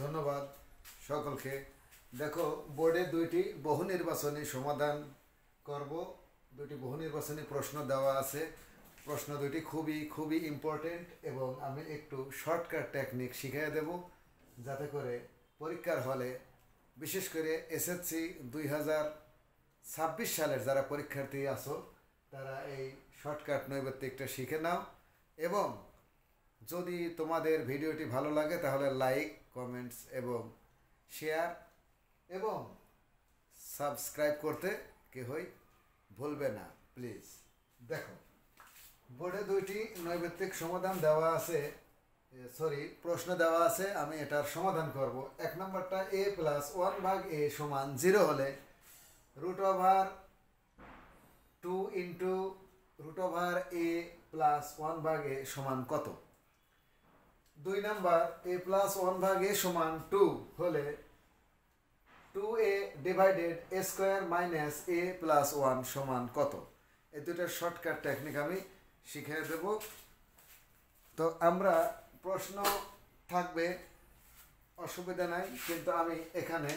ধন্যবাদ সকলকে। দেখো, বোর্ডে দুইটি বহু নির্বাচনী সমাধান করব। দুটি বহু নির্বাচনী প্রশ্ন দেওয়া আছে। প্রশ্ন দুটি খুবই খুবই ইম্পর্টেন্ট এবং আমি একটু শর্টকাট টেকনিক শিখিয়ে দেব, যাতে করে পরীক্ষার হলে বিশেষ করে এসএসসি 2026 সালের যারা পরীক্ষার্থী আছো তারা এই শর্টকাট নৈবেত্তিকটা শিখে নাও। এবং যদি তোমাদের ভিডিওটি ভালো লাগে তাহলে লাইক, কমেন্টস এবং শেয়ার এবং সাবস্ক্রাইব করতে কেউই ভুলবে না, প্লিজ। দেখো, বোর্ডে দুইটি নৈবেত্তিক সমাধান দেওয়া আছে, প্রশ্ন দেওয়া আছে। আমি এটার সমাধান করব। এক নম্বরটা a+1/a সমান 0 হলে √2 ইন্টু √a+1/a সমান কত? 2 নম্বর a+1/a সমান 2 হলে 2a divided a square minus a+1 সমান কত? এই দুটার শর্টকাট টেকনিক আমি শিখিয়ে দেব। তো আমরা প্রশ্ন থাকবে, অসুবিধা নাই, কিন্তু আমি এখানে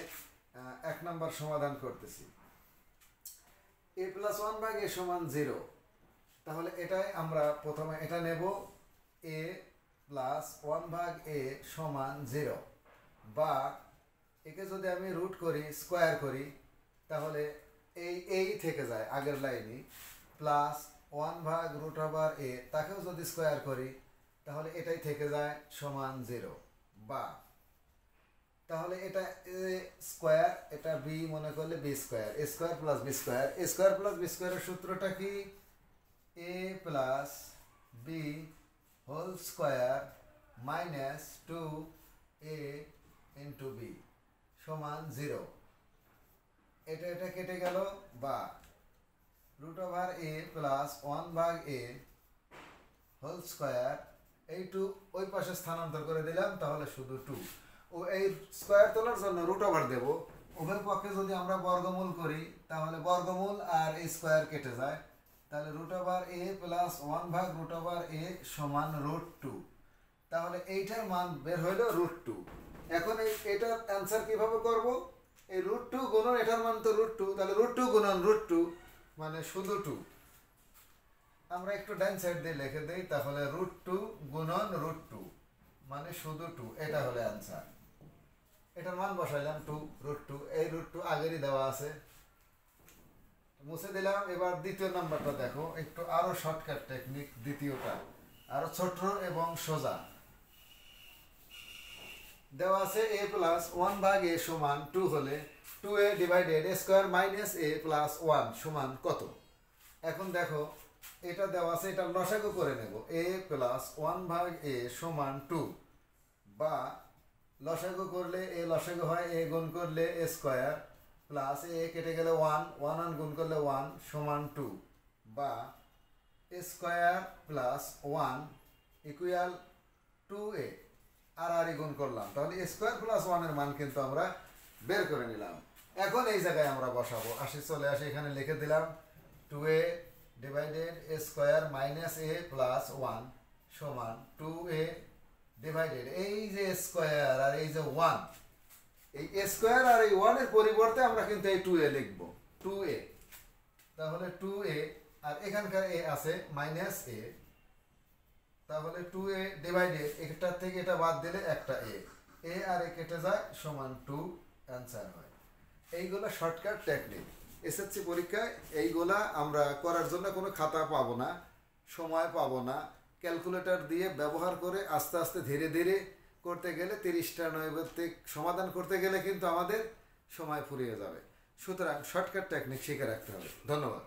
1 নম্বর সমাধান করতেছি। a+1/a সমান 0, তাহলে এটাই আমরা প্রথমে এটা নেব, a+1/a সমান 0, বা একে যদি আমি রুট করি, স্কোয়ার করি, তাহলে এই থেকে যায় আগের লাইনে, +1/√a তাকেও যদি স্কোয়ার করি তাহলে এটাই থেকে যায় সমান 0, বা তাহলে এটা স্কোয়ার, এটা বি মনে করলে b square, a square plus b square. a square plus b স্কোয়ারের সূত্রটা কি? a plus b whole square minus 2a into b সমান 0। এটা কেটে গেল, বা √a plus 1/a whole square, এই 2 ওই পাশে স্থানান্তর করে দিলাম, তাহলে শুধু 2। ও এই স্কোয়ার তোলার জন্য √ দেব। উভয় পক্ষে যদি আমরা বর্গমূল করি তাহলে বর্গমূল আর এই স্কোয়ার কেটে যায়, তাহলে √a প্লাস 1/√a সমান √2। তাহলে এইটার মান বের হইল √2। এখন এটার অ্যান্সার কিভাবে করব? এই √2 গুণন এটার মান তো √2, তাহলে √2 গুণন √2 মানে শুধু 2। আমরা একটু ডান সাইড দিয়ে লিখে দেই, তাহলে √2 গুণন √2 মানে শুধু 2। এটা হলো অ্যান্সার। এটার মান বসাইলাম 2, √2। এই √2 আগেরই দেওয়া আছে, মুছে দিলাম। এবার দ্বিতীয় নাম্বারটা দেখো, একটু আরো শর্টকাট টেকনিক। দ্বিতীয়টা আরো ছোট এবং সোজা। দেওয়া আছে a+1/a সমান 2 হলে 2a divided a square minus a+1 সমান কত? এখন দেখো, এটা দেওয়া আছে, এটা লসাগু করে নেব। a+1/a সমান 2, বা লসাগু করলে a লসাগু হয়, a গুণ করলে a স্কোয়ার প্লাস a কেটে গেলে 1 গুণ করলে 1 সমান 2, বা a square plus 1 equal 2a আর গুণ করলাম, তাহলে a স্কোয়ার প্লাস 1 এর মান কিন্তু আমরা বের করে নিলাম। এখন এই জায়গায় আমরা বসাবো। চলে আসি, এখানে লিখে দিলাম 2a divided a square minus a plus 1 সমান 2a ডিভাইডেড এই যে স্কোয়ার আর এই যে 1, এই a স্কোয়ার আর এই 1 এর পরিবর্তে আমরা কিন্তু এই 2a লিখব, 2a। তাহলে 2a আর এখানকার a আছে মাইনাস a, তাহলে 2a ডিভাইডেড এটার থেকে এটা বাদ দিলে একটা a আর a কেটে যায় সমান 2, অ্যান্সার হয়। এইগুলো শর্টকাট টেকনিক। এসএসসি পরীক্ষায় এইগুলা আমরা করার জন্য কোনো খাতা পাবো না, সময় পাবো না। ক্যালকুলেটর দিয়ে ব্যবহার করে আস্তে আস্তে ধীরে ধীরে করতে গেলে 30টা নৈবেত্তিক সমাধান করতে গেলে কিন্তু আমাদের সময় ফুরিয়ে যাবে। সুতরাং শর্টকাট টেকনিক শিখে রাখতে হবে। ধন্যবাদ।